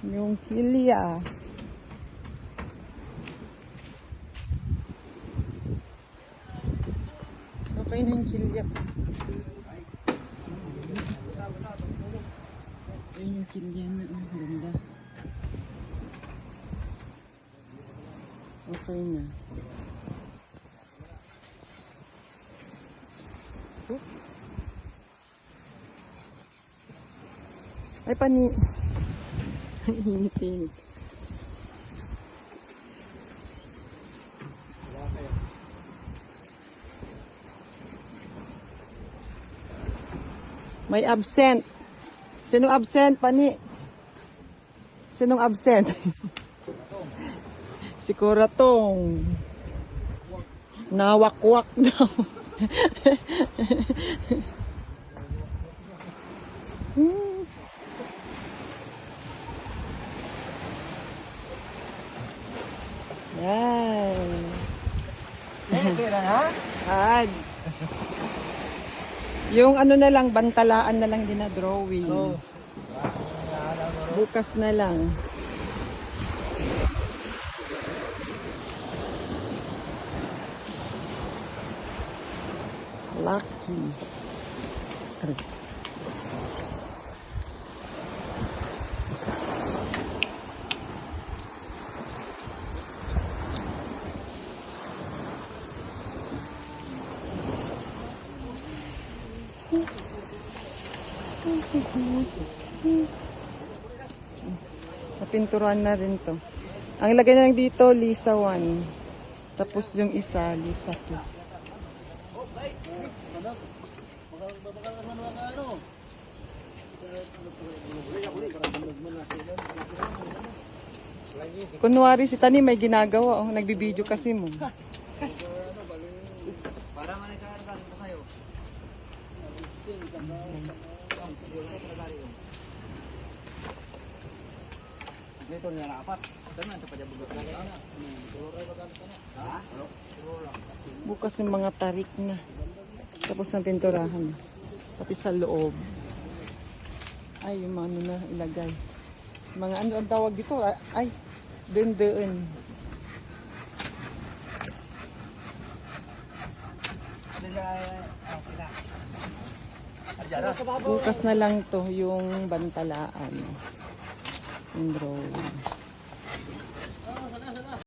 Yung kilya. Okay na yung kilya. Ayun yung kilya na. Oh, ganda. Okay na. Oh. Ay, init-init. May absent. Sinong absent, pani? Sinong absent? Si Kuratong. Nawakwak daw. Yan. Ad. Yung ano na lang, bantalaan na lang din na drawing. Oh. Bukas na lang. Lucky. Napinturan na rin to. Ang lagay na lang dito, Lisa 1. Tapos yung isa, Lisa 2. Kunwari si Tani may ginagawa. Oh, nagbibideo kasi mo. Para manikahan mo kayo. Dito niya na apat. Tangan sa pajabugot na. Bukas yung mga tarik na. Tapos ang pinturahan. Pati sa loob. Ay, yung mga ano na ilagay. Mga ano ang tawag dito? Ay, dendeen. Bukas na lang to yung bantalaan. Yung drawing.